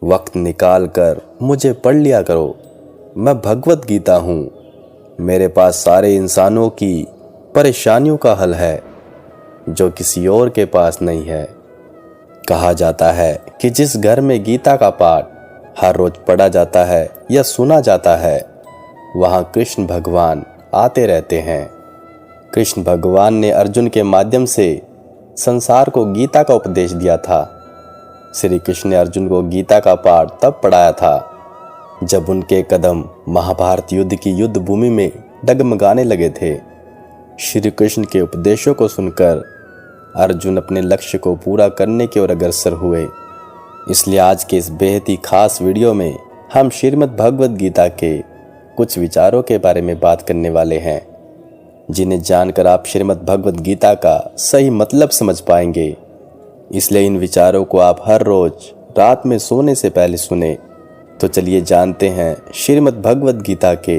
वक्त निकाल कर मुझे पढ़ लिया करो। मैं भगवत गीता हूँ। मेरे पास सारे इंसानों की परेशानियों का हल है जो किसी और के पास नहीं है। कहा जाता है कि जिस घर में गीता का पाठ हर रोज पढ़ा जाता है या सुना जाता है, वहाँ कृष्ण भगवान आते रहते हैं। कृष्ण भगवान ने अर्जुन के माध्यम से संसार को गीता का उपदेश दिया था। श्री कृष्ण ने अर्जुन को गीता का पाठ तब पढ़ाया था जब उनके कदम महाभारत युद्ध की युद्ध भूमि में डगमगाने लगे थे। श्री कृष्ण के उपदेशों को सुनकर अर्जुन अपने लक्ष्य को पूरा करने की ओर अग्रसर हुए। इसलिए आज के इस बेहद ही खास वीडियो में हम श्रीमद् भगवद गीता के कुछ विचारों के बारे में बात करने वाले हैं, जिन्हें जानकर आप श्रीमद् भगवद गीता का सही मतलब समझ पाएंगे। इसलिए इन विचारों को आप हर रोज रात में सोने से पहले सुने। तो चलिए जानते हैं श्रीमद् भगवद गीता के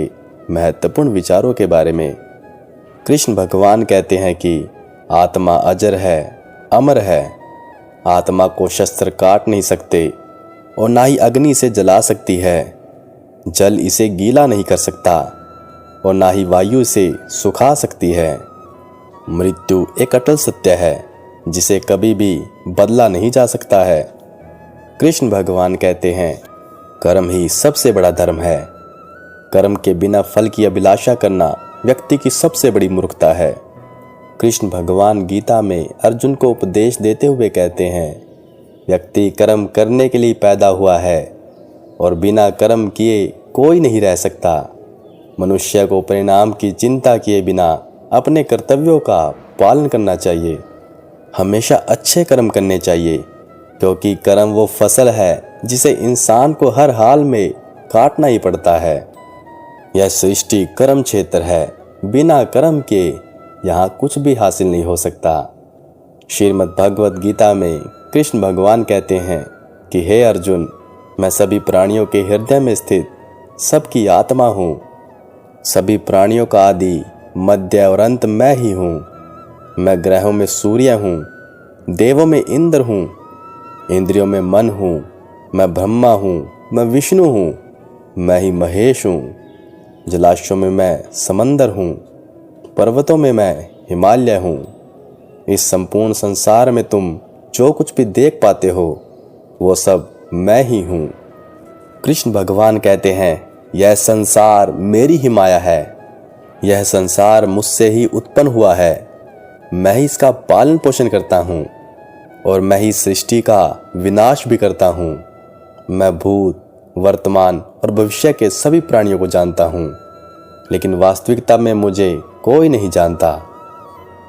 महत्वपूर्ण विचारों के बारे में। कृष्ण भगवान कहते हैं कि आत्मा अजर है, अमर है। आत्मा को शस्त्र काट नहीं सकते और ना ही अग्नि से जला सकती है। जल इसे गीला नहीं कर सकता और ना ही वायु से सुखा सकती है। मृत्यु एक अटल सत्य है जिसे कभी भी बदला नहीं जा सकता है। कृष्ण भगवान कहते हैं कर्म ही सबसे बड़ा धर्म है। कर्म के बिना फल की अभिलाषा करना व्यक्ति की सबसे बड़ी मूर्खता है। कृष्ण भगवान गीता में अर्जुन को उपदेश देते हुए कहते हैं व्यक्ति कर्म करने के लिए पैदा हुआ है और बिना कर्म किए कोई नहीं रह सकता। मनुष्य को परिणाम की चिंता किए बिना अपने कर्तव्यों का पालन करना चाहिए। हमेशा अच्छे कर्म करने चाहिए, क्योंकि कर्म वो फसल है जिसे इंसान को हर हाल में काटना ही पड़ता है। यह सृष्टि कर्म क्षेत्र है। बिना कर्म के यहाँ कुछ भी हासिल नहीं हो सकता। श्रीमद् भगवद गीता में कृष्ण भगवान कहते हैं कि हे अर्जुन, मैं सभी प्राणियों के हृदय में स्थित सबकी आत्मा हूँ। सभी प्राणियों का आदि, मध्य और अंत मैं ही हूँ। मैं ग्रहों में सूर्य हूँ, देवों में इंद्र हूँ, इंद्रियों में मन हूँ। मैं ब्रह्मा हूँ, मैं विष्णु हूँ, मैं ही महेश हूँ। जलाशयों में मैं समंदर हूँ, पर्वतों में मैं हिमालय हूँ। इस संपूर्ण संसार में तुम जो कुछ भी देख पाते हो वो सब मैं ही हूँ। कृष्ण भगवान कहते हैं यह संसार मेरी ही माया है। यह संसार मुझसे ही उत्पन्न हुआ है। मैं ही इसका पालन पोषण करता हूँ और मैं ही सृष्टि का विनाश भी करता हूँ। मैं भूत, वर्तमान और भविष्य के सभी प्राणियों को जानता हूँ, लेकिन वास्तविकता में मुझे कोई नहीं जानता।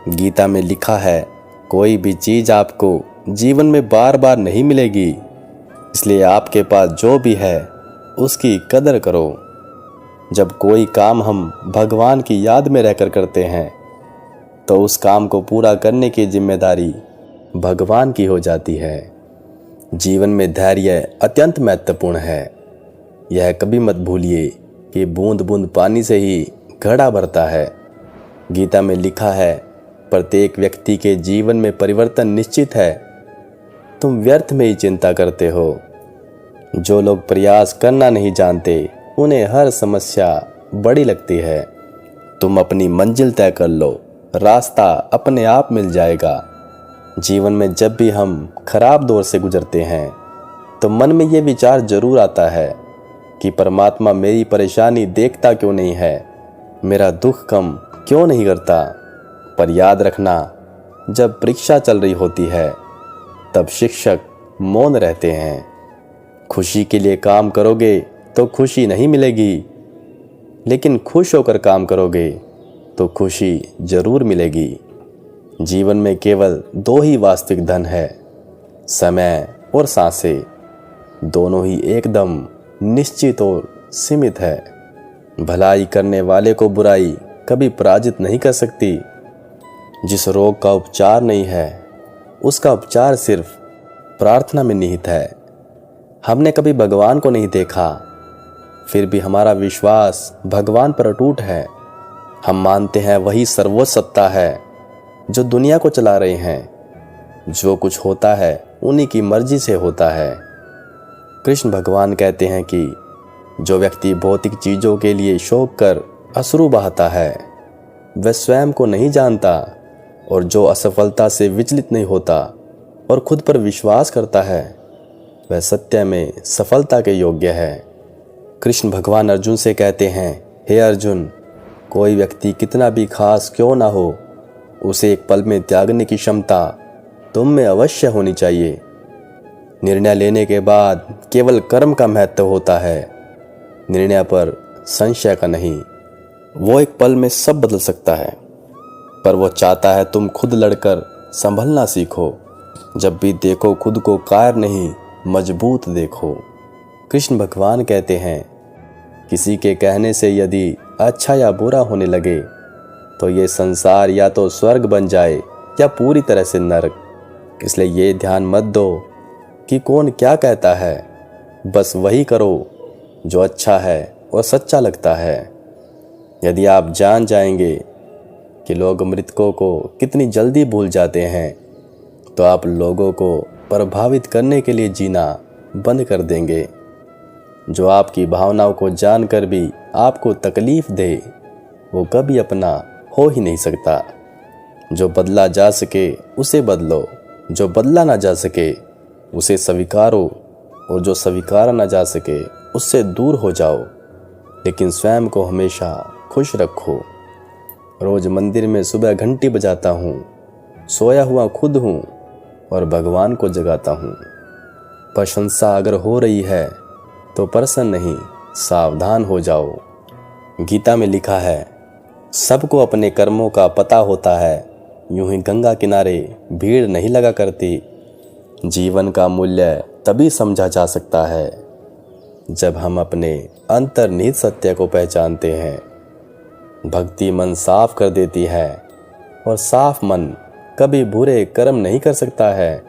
गीता में लिखा है कोई भी चीज़ आपको जीवन में बार बार नहीं मिलेगी, इसलिए आपके पास जो भी है उसकी कदर करो। जब कोई काम हम भगवान की याद में रहकर करते हैं तो उस काम को पूरा करने की जिम्मेदारी भगवान की हो जाती है। जीवन में धैर्य अत्यंत महत्वपूर्ण है। यह कभी मत भूलिए कि बूंद बूंद पानी से ही घड़ा भरता है। गीता में लिखा है प्रत्येक व्यक्ति के जीवन में परिवर्तन निश्चित है। तुम व्यर्थ में ही चिंता करते हो। जो लोग प्रयास करना नहीं जानते उन्हें हर समस्या बड़ी लगती है। तुम अपनी मंजिल तय कर लो, रास्ता अपने आप मिल जाएगा। जीवन में जब भी हम खराब दौर से गुजरते हैं तो मन में ये विचार जरूर आता है कि परमात्मा मेरी परेशानी देखता क्यों नहीं है, मेरा दुख कम क्यों नहीं करता। पर याद रखना, जब परीक्षा चल रही होती है तब शिक्षक मौन रहते हैं। खुशी के लिए काम करोगे तो खुशी नहीं मिलेगी, लेकिन खुश होकर काम करोगे तो खुशी जरूर मिलेगी। जीवन में केवल दो ही वास्तविक धन है, समय और सांसें। दोनों ही एकदम निश्चित और सीमित है। भलाई करने वाले को बुराई कभी पराजित नहीं कर सकती। जिस रोग का उपचार नहीं है उसका उपचार सिर्फ प्रार्थना में निहित है। हमने कभी भगवान को नहीं देखा, फिर भी हमारा विश्वास भगवान पर अटूट है। हम मानते हैं वही सर्वोच्च सत्ता है जो दुनिया को चला रहे हैं। जो कुछ होता है उन्हीं की मर्जी से होता है। कृष्ण भगवान कहते हैं कि जो व्यक्ति भौतिक चीज़ों के लिए शौक कर अश्रु बहाता है वह स्वयं को नहीं जानता, और जो असफलता से विचलित नहीं होता और खुद पर विश्वास करता है वह सत्य में सफलता के योग्य है। कृष्ण भगवान अर्जुन से कहते हैं, हे अर्जुन, कोई व्यक्ति कितना भी खास क्यों ना हो, उसे एक पल में त्यागने की क्षमता तुम में अवश्य होनी चाहिए। निर्णय लेने के बाद केवल कर्म का महत्व होता है, निर्णय पर संशय का नहीं। वो एक पल में सब बदल सकता है, पर वो चाहता है तुम खुद लड़कर संभलना सीखो। जब भी देखो खुद को कायर नहीं मजबूत देखो। कृष्ण भगवान कहते हैं, किसी के कहने से यदि अच्छा या बुरा होने लगे तो ये संसार या तो स्वर्ग बन जाए या पूरी तरह से नरक। इसलिए ये ध्यान मत दो कि कौन क्या कहता है, बस वही करो जो अच्छा है और सच्चा लगता है। यदि आप जान जाएंगे कि लोग मृतकों को कितनी जल्दी भूल जाते हैं तो आप लोगों को प्रभावित करने के लिए जीना बंद कर देंगे। जो आपकी भावनाओं को जानकर भी आपको तकलीफ दे वो कभी अपना हो ही नहीं सकता। जो बदला जा सके उसे बदलो, जो बदला ना जा सके उसे स्वीकारो, और जो स्वीकारा ना जा सके उससे दूर हो जाओ। लेकिन स्वयं को हमेशा खुश रखो। रोज मंदिर में सुबह घंटी बजाता हूँ, सोया हुआ खुद हूँ और भगवान को जगाता हूँ। प्रशंसा अगर हो रही है तो प्रसन्न नहीं, सावधान हो जाओ। गीता में लिखा है, सबको अपने कर्मों का पता होता है, यूं ही गंगा किनारे भीड़ नहीं लगा करती। जीवन का मूल्य तभी समझा जा सकता है जब हम अपने अंतर्निहित सत्य को पहचानते हैं। भक्ति मन साफ कर देती है और साफ मन कभी बुरे कर्म नहीं कर सकता है।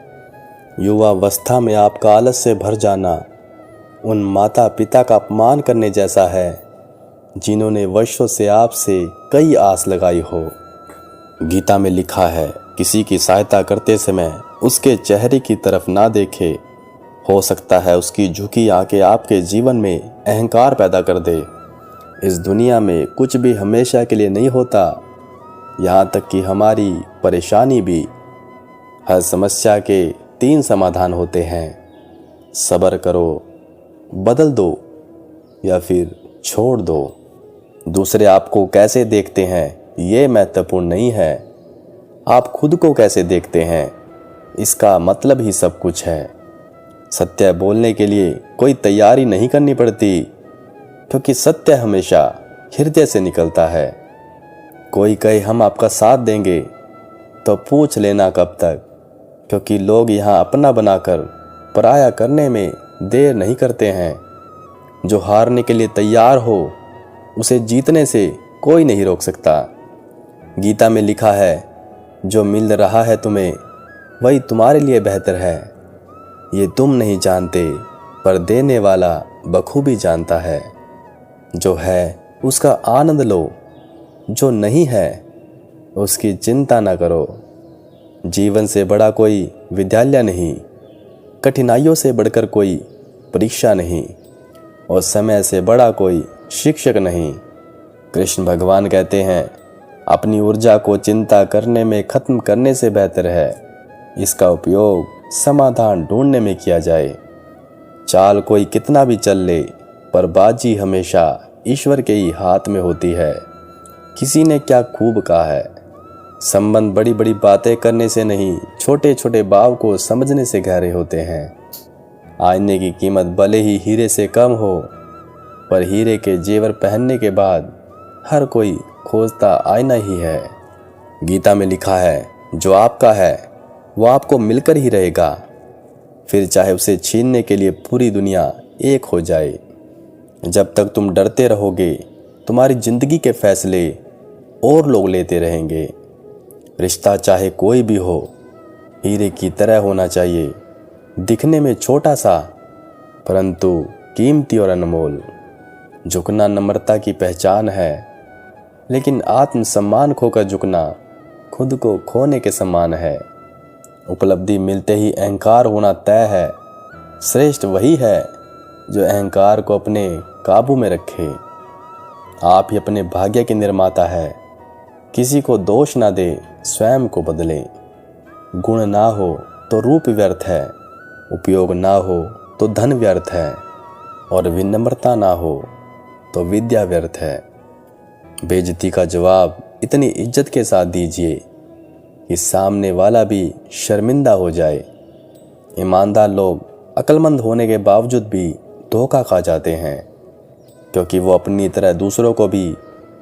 युवावस्था में आपका आलस्य से भर जाना उन माता पिता का अपमान करने जैसा है जिन्होंने वर्षों से आपसे कई आस लगाई हो। गीता में लिखा है, किसी की सहायता करते समय उसके चेहरे की तरफ ना देखे, हो सकता है उसकी झुकी आंखें आपके जीवन में अहंकार पैदा कर दे। इस दुनिया में कुछ भी हमेशा के लिए नहीं होता, यहाँ तक कि हमारी परेशानी भी। हर समस्या के 3 समाधान होते हैं, सब्र करो, बदल दो या फिर छोड़ दो। दूसरे आपको कैसे देखते हैं ये महत्वपूर्ण नहीं है, आप खुद को कैसे देखते हैं इसका मतलब ही सब कुछ है। सत्य बोलने के लिए कोई तैयारी नहीं करनी पड़ती, क्योंकि सत्य हमेशा हृदय से निकलता है। कोई कहे हम आपका साथ देंगे तो पूछ लेना कब तक, क्योंकि लोग यहाँ अपना बनाकर पराया करने में देर नहीं करते हैं। जो हारने के लिए तैयार हो उसे जीतने से कोई नहीं रोक सकता। गीता में लिखा है, जो मिल रहा है तुम्हें वही तुम्हारे लिए बेहतर है। ये तुम नहीं जानते पर देने वाला बखूबी जानता है। जो है उसका आनंद लो, जो नहीं है उसकी चिंता ना करो। जीवन से बड़ा कोई विद्यालय नहीं, कठिनाइयों से बढ़कर कोई परीक्षा नहीं, और समय से बड़ा कोई शिक्षक नहीं। कृष्ण भगवान कहते हैं, अपनी ऊर्जा को चिंता करने में खत्म करने से बेहतर है इसका उपयोग समाधान ढूंढने में किया जाए। चाल कोई कितना भी चल ले, पर बाजी हमेशा ईश्वर के ही हाथ में होती है। किसी ने क्या खूब कहा है, संबंध बड़ी बड़ी बातें करने से नहीं, छोटे छोटे भाव को समझने से गहरे होते हैं। आईने की कीमत भले ही हीरे से कम हो, पर हीरे के जेवर पहनने के बाद हर कोई खोजता आईना ही है। गीता में लिखा है, जो आपका है वो आपको मिलकर ही रहेगा, फिर चाहे उसे छीनने के लिए पूरी दुनिया एक हो जाए। जब तक तुम डरते रहोगे तुम्हारी जिंदगी के फैसले और लोग लेते रहेंगे। रिश्ता चाहे कोई भी हो हीरे की तरह होना चाहिए, दिखने में छोटा सा परंतु कीमती और अनमोल। झुकना नम्रता की पहचान है, लेकिन आत्मसम्मान खोकर झुकना खुद को खोने के समान है। उपलब्धि मिलते ही अहंकार होना तय है। श्रेष्ठ वही है जो अहंकार को अपने काबू में रखे। आप ही अपने भाग्य के निर्माता है, किसी को दोष ना दे, स्वयं को बदले। गुण ना हो तो रूप व्यर्थ है, उपयोग ना हो तो धन व्यर्थ है, और विनम्रता ना हो तो विद्या व्यर्थ है। बेइज्जती का जवाब इतनी इज्जत के साथ दीजिए कि सामने वाला भी शर्मिंदा हो जाए। ईमानदार लोग अक्लमंद होने के बावजूद भी धोखा खा जाते हैं, क्योंकि वो अपनी तरह दूसरों को भी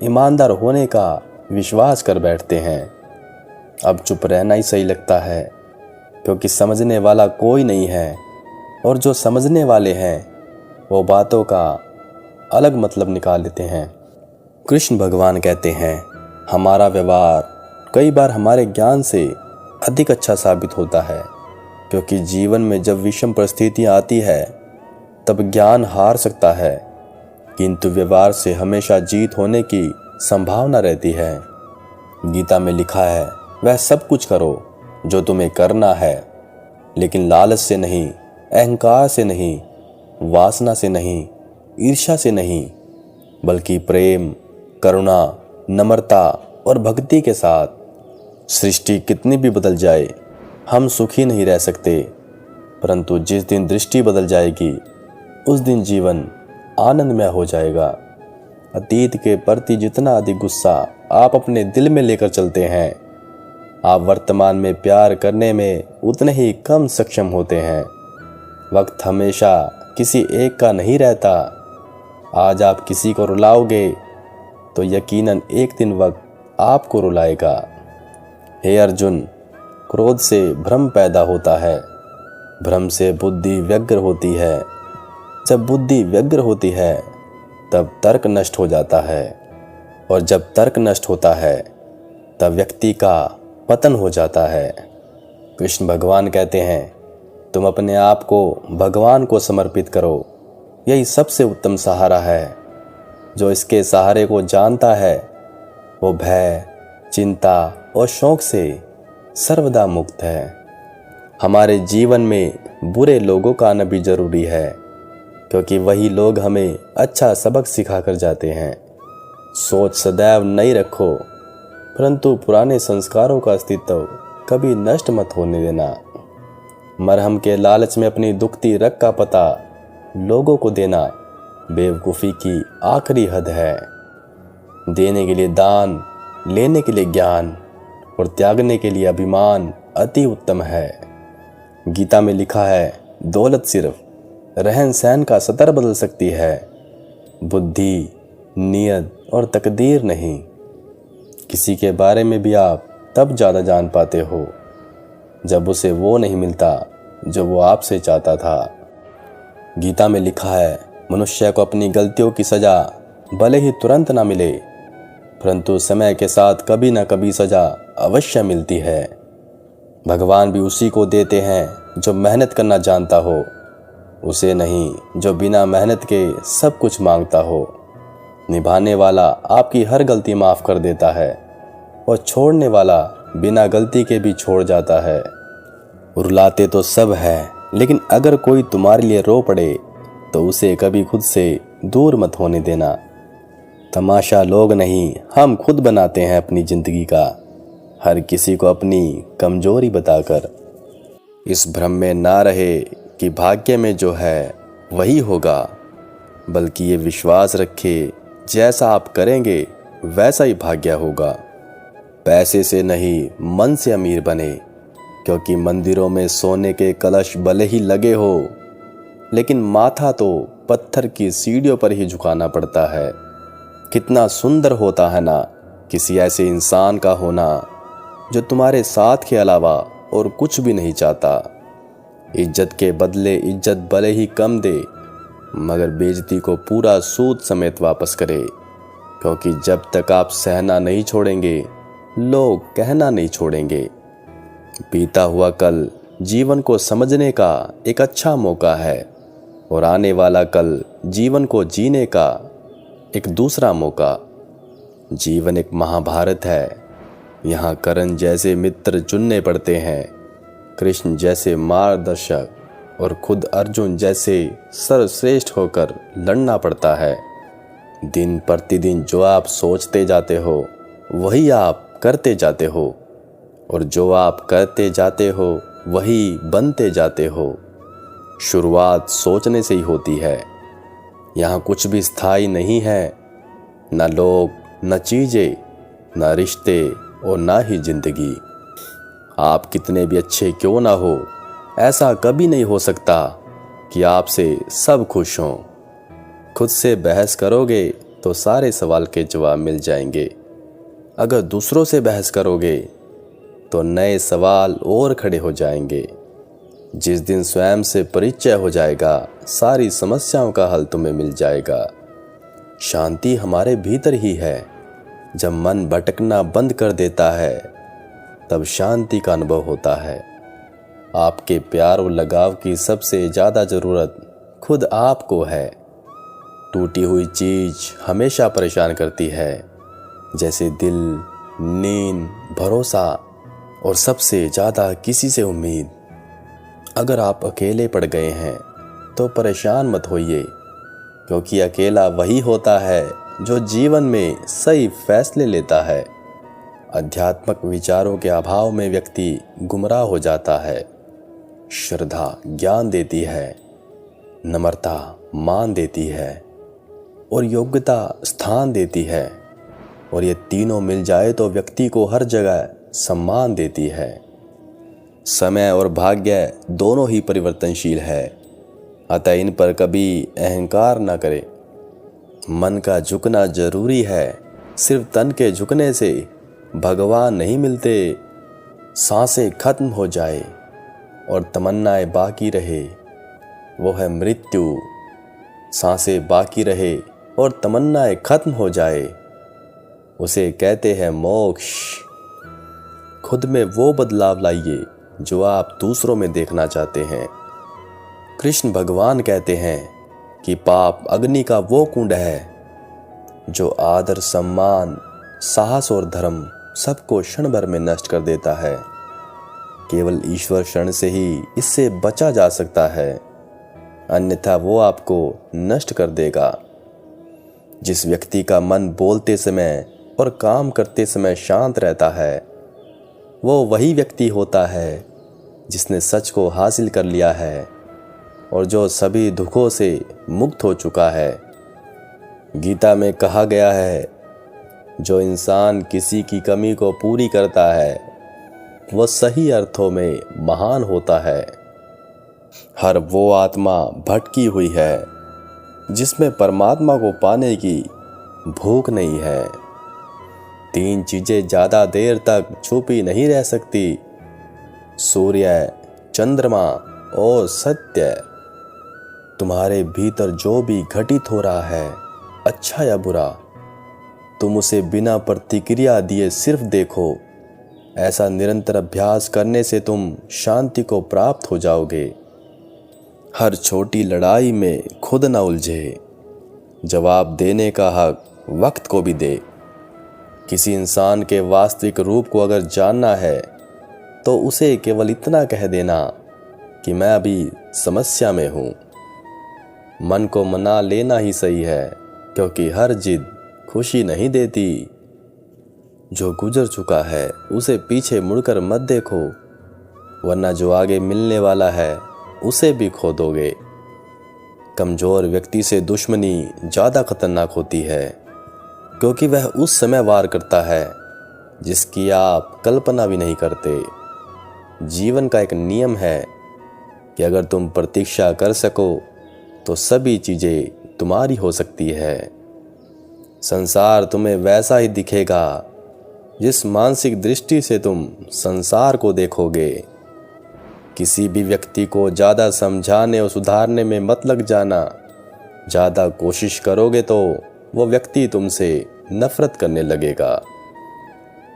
ईमानदार होने का विश्वास कर बैठते हैं। अब चुप रहना ही सही लगता है, क्योंकि समझने वाला कोई नहीं है, और जो समझने वाले हैं वो बातों का अलग मतलब निकाल लेते हैं। कृष्ण भगवान कहते हैं, हमारा व्यवहार कई बार हमारे ज्ञान से अधिक अच्छा साबित होता है, क्योंकि जीवन में जब विषम परिस्थितियाँ आती है तब ज्ञान हार सकता है, किंतु व्यवहार से हमेशा जीत होने की संभावना रहती है। गीता में लिखा है, वह सब कुछ करो जो तुम्हें करना है, लेकिन लालच से नहीं, अहंकार से नहीं, वासना से नहीं, ईर्ष्या से नहीं, बल्कि प्रेम, करुणा, नम्रता और भक्ति के साथ। सृष्टि कितनी भी बदल जाए, हम सुखी नहीं रह सकते, परंतु जिस दिन दृष्टि बदल जाएगी उस दिन जीवन आनंदमय हो जाएगा। अतीत के प्रति जितना अधिक गुस्सा आप अपने दिल में लेकर चलते हैं, आप वर्तमान में प्यार करने में उतने ही कम सक्षम होते हैं। वक्त हमेशा किसी एक का नहीं रहता। आज आप किसी को रुलाओगे तो यकीनन एक दिन वक्त आपको रुलाएगा। हे अर्जुन, क्रोध से भ्रम पैदा होता है, भ्रम से बुद्धि व्यग्र होती है, जब बुद्धि व्यग्र होती है तब तर्क नष्ट हो जाता है, और जब तर्क नष्ट होता है तब व्यक्ति का पतन हो जाता है। कृष्ण भगवान कहते हैं, तुम अपने आप को भगवान को समर्पित करो, यही सबसे उत्तम सहारा है। जो इसके सहारे को जानता है वो भय, चिंता और शौक से सर्वदा मुक्त है। हमारे जीवन में बुरे लोगों का आना भी जरूरी है, क्योंकि वही लोग हमें अच्छा सबक सिखा कर जाते हैं। सोच सदैव नई रखो, परंतु पुराने संस्कारों का अस्तित्व कभी नष्ट मत होने देना। मरहम के लालच में अपनी दुखती रग का पता लोगों को देना बेवकूफ़ी की आखिरी हद है। देने के लिए दान, लेने के लिए ज्ञान और त्यागने के लिए अभिमान अति उत्तम है। गीता में लिखा है, दौलत सिर्फ रहन सहन का सतर बदल सकती है, बुद्धि, नियत और तकदीर नहीं। किसी के बारे में भी आप तब ज़्यादा जान पाते हो जब उसे वो नहीं मिलता जो वो आपसे चाहता था। गीता में लिखा है, मनुष्य को अपनी गलतियों की सज़ा भले ही तुरंत ना मिले, परंतु समय के साथ कभी ना कभी सज़ा अवश्य मिलती है। भगवान भी उसी को देते हैं जो मेहनत करना जानता हो, उसे नहीं जो बिना मेहनत के सब कुछ मांगता हो। निभाने वाला आपकी हर गलती माफ़ कर देता है, और छोड़ने वाला बिना गलती के भी छोड़ जाता है। रुलाते तो सब है, लेकिन अगर कोई तुम्हारे लिए रो पड़े तो उसे कभी खुद से दूर मत होने देना। तमाशा लोग नहीं, हम खुद बनाते हैं अपनी ज़िंदगी का, हर किसी को अपनी कमजोरी बताकर। इस भ्रम में ना रहे कि भाग्य में जो है वही होगा, बल्कि ये विश्वास रखे जैसा आप करेंगे वैसा ही भाग्य होगा। पैसे से नहीं, मन से अमीर बने, क्योंकि मंदिरों में सोने के कलश भले ही लगे हो, लेकिन माथा तो पत्थर की सीढ़ियों पर ही झुकाना पड़ता है। कितना सुंदर होता है ना किसी ऐसे इंसान का होना जो तुम्हारे साथ के अलावा और कुछ भी नहीं चाहता। इज्जत के बदले इज्जत भले ही कम दे, मगर बेइज्जती को पूरा सूद समेत वापस करे, क्योंकि जब तक आप सहना नहीं छोड़ेंगे, लोग कहना नहीं छोड़ेंगे। बीता हुआ कल जीवन को समझने का एक अच्छा मौका है, और आने वाला कल जीवन को जीने का एक दूसरा मौका। जीवन एक महाभारत है, यहाँ कर्ण जैसे मित्र चुनने पड़ते हैं, कृष्ण जैसे मार्गदर्शक और खुद अर्जुन जैसे सर्वश्रेष्ठ होकर लड़ना पड़ता है। दिन प्रतिदिन जो आप सोचते जाते हो वही आप करते जाते हो, और जो आप करते जाते हो वही बनते जाते हो। शुरुआत सोचने से ही होती है। यहाँ कुछ भी स्थायी नहीं है, न लोग, न चीज़ें, न रिश्ते और ना ही जिंदगी। आप कितने भी अच्छे क्यों ना हो, ऐसा कभी नहीं हो सकता कि आपसे सब खुश हों। खुद से बहस करोगे तो सारे सवाल के जवाब मिल जाएंगे। अगर दूसरों से बहस करोगे तो नए सवाल और खड़े हो जाएंगे। जिस दिन स्वयं से परिचय हो जाएगा, सारी समस्याओं का हल तुम्हें मिल जाएगा। शांति हमारे भीतर ही है। जब मन भटकना बंद कर देता है तब शांति का अनुभव होता है। आपके प्यार और लगाव की सबसे ज़्यादा ज़रूरत खुद आपको है। टूटी हुई चीज़ हमेशा परेशान करती है, जैसे दिल, नींद, भरोसा और सबसे ज़्यादा किसी से उम्मीद। अगर आप अकेले पड़ गए हैं तो परेशान मत होइए, क्योंकि अकेला वही होता है जो जीवन में सही फैसले लेता है। आध्यात्मिक विचारों के अभाव में व्यक्ति गुमराह हो जाता है। श्रद्धा ज्ञान देती है, नम्रता मान देती है और योग्यता स्थान देती है, और ये तीनों मिल जाए तो व्यक्ति को हर जगह सम्मान देती है। समय और भाग्य दोनों ही परिवर्तनशील है, अतः इन पर कभी अहंकार न करें। मन का झुकना जरूरी है, सिर्फ तन के झुकने से भगवान नहीं मिलते। सांसें खत्म हो जाए और तमन्नाएं बाकी रहे, वो है मृत्यु। सांसें बाकी रहे और तमन्नाएं खत्म हो जाए, उसे कहते हैं मोक्ष। खुद में वो बदलाव लाइए जो आप दूसरों में देखना चाहते हैं। कृष्ण भगवान कहते हैं कि पाप अग्नि का वो कुंड है जो आदर, सम्मान, साहस और धर्म सबको क्षण भर में नष्ट कर देता है। केवल ईश्वर शरण से ही इससे बचा जा सकता है, अन्यथा वो आपको नष्ट कर देगा। जिस व्यक्ति का मन बोलते समय और काम करते समय शांत रहता है, वो वही व्यक्ति होता है जिसने सच को हासिल कर लिया है और जो सभी दुखों से मुक्त हो चुका है। गीता में कहा गया है, जो इंसान किसी की कमी को पूरी करता है वो सही अर्थों में महान होता है। हर वो आत्मा भटकी हुई है जिसमें परमात्मा को पाने की भूख नहीं है। तीन चीजें ज्यादा देर तक छुपी नहीं रह सकती, सूर्य, चंद्रमा और सत्य। तुम्हारे भीतर जो भी घटित हो रहा है, अच्छा या बुरा, तुम उसे बिना प्रतिक्रिया दिए सिर्फ देखो। ऐसा निरंतर अभ्यास करने से तुम शांति को प्राप्त हो जाओगे। हर छोटी लड़ाई में खुद न उलझे। जवाब देने का हक वक्त को भी दे। किसी इंसान के वास्तविक रूप को अगर जानना है तो उसे केवल इतना कह देना कि मैं अभी समस्या में हूँ। मन को मना लेना ही सही है, क्योंकि हर जिद खुशी नहीं देती। जो गुजर चुका है उसे पीछे मुड़कर मत देखो, वरना जो आगे मिलने वाला है उसे भी खो दोगे। कमजोर व्यक्ति से दुश्मनी ज़्यादा खतरनाक होती है, क्योंकि वह उस समय वार करता है जिसकी आप कल्पना भी नहीं करते। जीवन का एक नियम है कि अगर तुम प्रतीक्षा कर सको तो सभी चीज़ें तुम्हारी हो सकती है। संसार तुम्हें वैसा ही दिखेगा जिस मानसिक दृष्टि से तुम संसार को देखोगे। किसी भी व्यक्ति को ज़्यादा समझाने और सुधारने में मत लग जाना। ज़्यादा कोशिश करोगे तो वो व्यक्ति तुमसे नफरत करने लगेगा।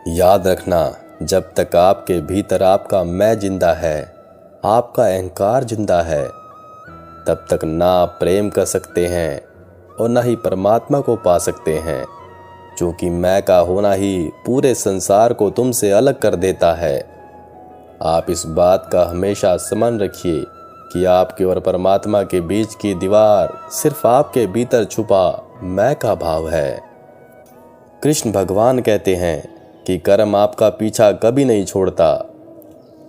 याद रखना, जब तक आपके भीतर आपका मैं जिंदा है, आपका अहंकार जिंदा है, तब तक ना आप प्रेम कर सकते हैं और ना ही परमात्मा को पा सकते हैं, क्योंकि मैं का होना ही पूरे संसार को तुमसे अलग कर देता है। आप इस बात का हमेशा स्मरण रखिए कि आपके और परमात्मा के बीच की दीवार सिर्फ आपके भीतर छुपा मैं का भाव है। कृष्ण भगवान कहते हैं कि कर्म आपका पीछा कभी नहीं छोड़ता।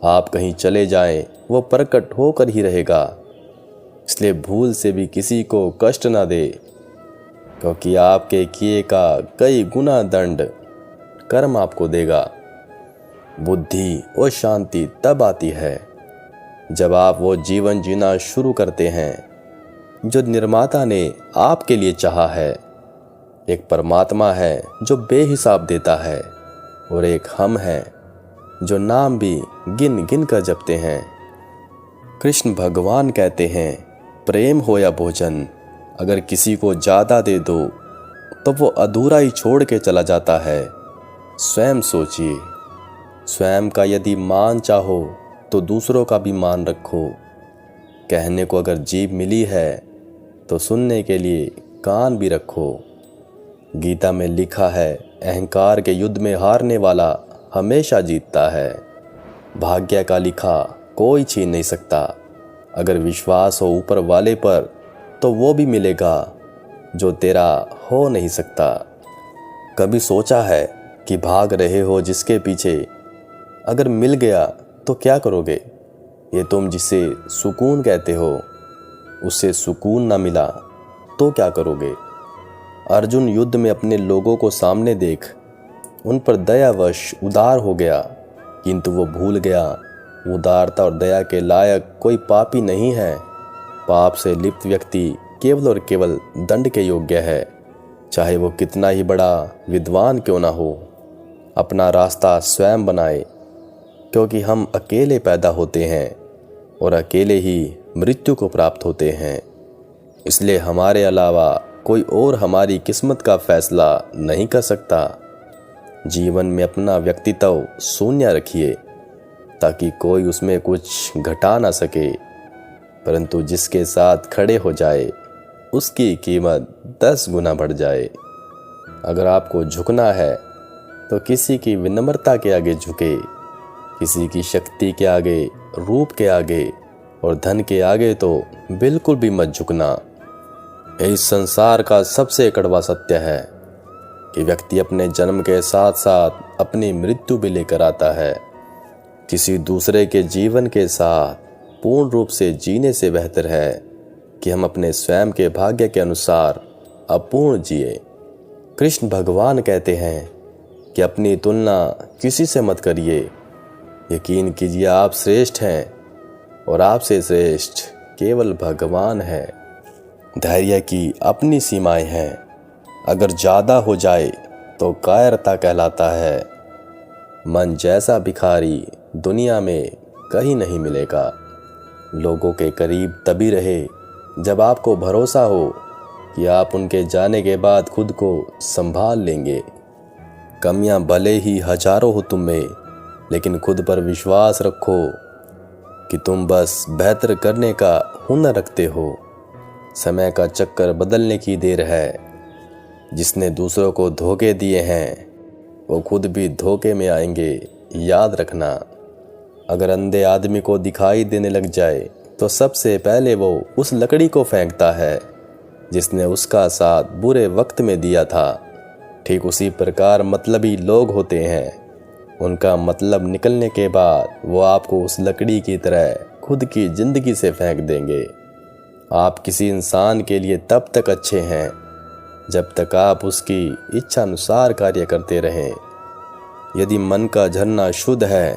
आप कहीं चले जाएं, वो प्रकट होकर ही रहेगा। इसलिए भूल से भी किसी को कष्ट ना दे, क्योंकि आपके किए का कई गुना दंड कर्म आपको देगा। बुद्धि और शांति तब आती है जब आप वो जीवन जीना शुरू करते हैं जो निर्माता ने आपके लिए चाहा है। एक परमात्मा है जो बेहिसाब देता है, और एक हम हैं जो नाम भी गिन गिन कर जपते हैं। कृष्ण भगवान कहते हैं, प्रेम हो या भोजन, अगर किसी को ज़्यादा दे दो तो वो अधूरा ही छोड़ के चला जाता है। स्वयं सोचिए, स्वयं का यदि मान चाहो तो दूसरों का भी मान रखो। कहने को अगर जीभ मिली है तो सुनने के लिए कान भी रखो। गीता में लिखा है, अहंकार के युद्ध में हारने वाला हमेशा जीतता है। भाग्य का लिखा कोई छीन नहीं सकता। अगर विश्वास हो ऊपर वाले पर तो वो भी मिलेगा जो तेरा हो नहीं सकता। कभी सोचा है कि भाग रहे हो जिसके पीछे, अगर मिल गया तो क्या करोगे? ये तुम जिसे सुकून कहते हो, उससे सुकून ना मिला तो क्या करोगे? अर्जुन युद्ध में अपने लोगों को सामने देख उन पर दयावश उदार हो गया, किंतु वो भूल गया उदारता और दया के लायक कोई पापी नहीं है। पाप से लिप्त व्यक्ति केवल और केवल दंड के योग्य है, चाहे वो कितना ही बड़ा विद्वान क्यों ना हो। अपना रास्ता स्वयं बनाए, क्योंकि हम अकेले पैदा होते हैं और अकेले ही मृत्यु को प्राप्त होते हैं। इसलिए हमारे अलावा कोई और हमारी किस्मत का फैसला नहीं कर सकता। जीवन में अपना व्यक्तित्व शून्य रखिए ताकि कोई उसमें कुछ घटा ना सके, परंतु जिसके साथ खड़े हो जाए उसकी कीमत 10 गुना बढ़ जाए। अगर आपको झुकना है तो किसी की विनम्रता के आगे झुके, किसी की शक्ति के आगे, रूप के आगे और धन के आगे तो बिल्कुल भी मत झुकना। इस संसार का सबसे कड़वा सत्य है कि व्यक्ति अपने जन्म के साथ साथ अपनी मृत्यु भी लेकर आता है। किसी दूसरे के जीवन के साथ पूर्ण रूप से जीने से बेहतर है कि हम अपने स्वयं के भाग्य के अनुसार अपूर्ण जिए। कृष्ण भगवान कहते हैं कि अपनी तुलना किसी से मत करिए। यकीन कीजिए आप श्रेष्ठ हैं और आपसे श्रेष्ठ केवल भगवान है। धैर्य की अपनी सीमाएं हैं, अगर ज़्यादा हो जाए तो कायरता कहलाता है। मन जैसा भिखारी दुनिया में कहीं नहीं मिलेगा। लोगों के करीब तभी रहे जब आपको भरोसा हो कि आप उनके जाने के बाद खुद को संभाल लेंगे। कमियां भले ही हजारों हो तुम में, लेकिन खुद पर विश्वास रखो कि तुम बस बेहतर करने का हुनर रखते हो। समय का चक्कर बदलने की देर है। जिसने दूसरों को धोखे दिए हैं वो खुद भी धोखे में आएंगे, याद रखना। अगर अंधे आदमी को दिखाई देने लग जाए तो सबसे पहले वो उस लकड़ी को फेंकता है जिसने उसका साथ बुरे वक्त में दिया था। ठीक उसी प्रकार मतलबी लोग होते हैं, उनका मतलब निकलने के बाद वो आपको उस लकड़ी की तरह खुद की जिंदगी से फेंक देंगे। आप किसी इंसान के लिए तब तक अच्छे हैं जब तक आप उसकी इच्छा अनुसार कार्य करते रहें। यदि मन का झरना शुद्ध है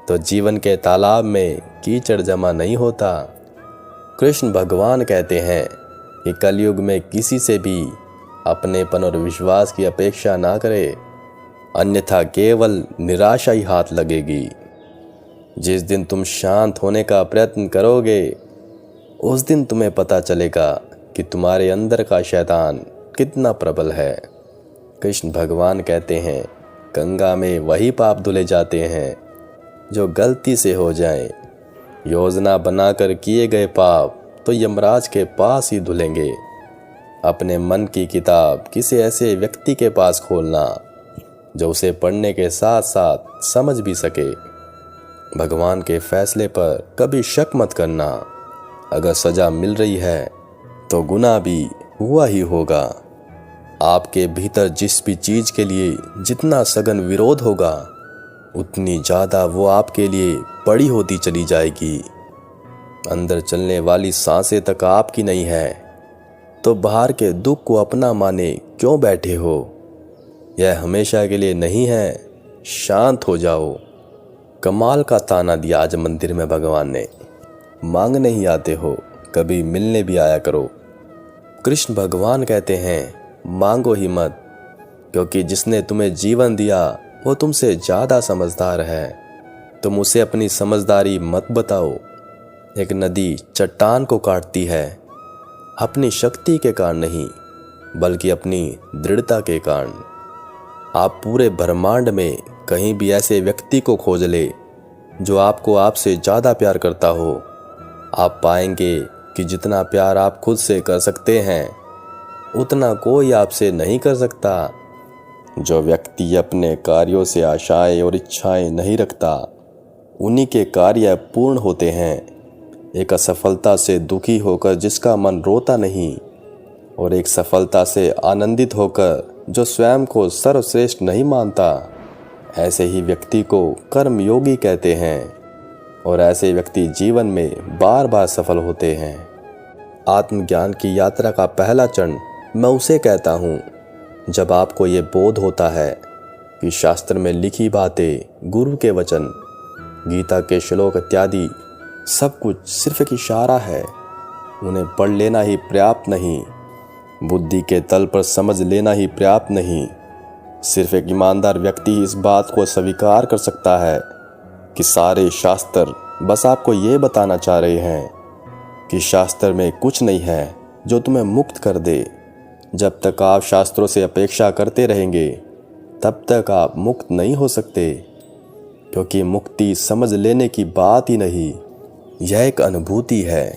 तो जीवन के तालाब में कीचड़ जमा नहीं होता। कृष्ण भगवान कहते हैं कि कलयुग में किसी से भी अपनेपन और विश्वास की अपेक्षा ना करे, अन्यथा केवल निराशा ही हाथ लगेगी। जिस दिन तुम शांत होने का प्रयत्न करोगे उस दिन तुम्हें पता चलेगा कि तुम्हारे अंदर का शैतान कितना प्रबल है। कृष्ण भगवान कहते हैं, गंगा में वही पाप धुले जाते हैं जो गलती से हो जाएं। योजना बनाकर किए गए पाप तो यमराज के पास ही धुलेंगे। अपने मन की किताब किसी ऐसे व्यक्ति के पास खोलना जो उसे पढ़ने के साथ साथ समझ भी सके। भगवान के फैसले पर कभी शक मत करना। अगर सजा मिल रही है तो गुनाह भी हुआ ही होगा। आपके भीतर जिस भी चीज के लिए जितना सघन विरोध होगा, उतनी ज्यादा वो आपके लिए बड़ी होती चली जाएगी। अंदर चलने वाली सांसें तक आपकी नहीं है, तो बाहर के दुख को अपना माने क्यों बैठे हो? यह हमेशा के लिए नहीं है, शांत हो जाओ। कमाल का ताना दिया आज मंदिर में भगवान ने। मांगने ही आते हो, कभी मिलने भी आया करो। कृष्ण भगवान कहते हैं, मांगो ही मत, क्योंकि जिसने तुम्हें जीवन दिया वो तुमसे ज़्यादा समझदार है। तुम उसे अपनी समझदारी मत बताओ। एक नदी चट्टान को काटती है, अपनी शक्ति के कारण नहीं, बल्कि अपनी दृढ़ता के कारण। आप पूरे ब्रह्मांड में कहीं भी ऐसे व्यक्ति को खोज ले जो आपको आपसे ज़्यादा प्यार करता हो। आप पाएंगे कि जितना प्यार आप खुद से कर सकते हैं, उतना कोई आपसे नहीं कर सकता। जो व्यक्ति अपने कार्यों से आशाएं और इच्छाएं नहीं रखता, उन्हीं के कार्य पूर्ण होते हैं। एक असफलता से दुखी होकर जिसका मन रोता नहीं, और एक सफलता से आनंदित होकर जो स्वयं को सर्वश्रेष्ठ नहीं मानता, ऐसे ही व्यक्ति को कर्मयोगी कहते हैं। और ऐसे व्यक्ति जीवन में बार बार सफल होते हैं। आत्मज्ञान की यात्रा का पहला चरण मैं उसे कहता हूँ जब आपको ये बोध होता है कि शास्त्र में लिखी बातें, गुरु के वचन, गीता के श्लोक इत्यादि सब कुछ सिर्फ एक इशारा है। उन्हें पढ़ लेना ही पर्याप्त नहीं, बुद्धि के तल पर समझ लेना ही पर्याप्त नहीं। सिर्फ एक ईमानदार व्यक्ति इस बात को स्वीकार कर सकता है कि सारे शास्त्र बस आपको ये बताना चाह रहे हैं कि शास्त्र में कुछ नहीं है जो तुम्हें मुक्त कर दे। जब तक आप शास्त्रों से अपेक्षा करते रहेंगे, तब तक आप मुक्त नहीं हो सकते, क्योंकि मुक्ति समझ लेने की बात ही नहीं, यह एक अनुभूति है।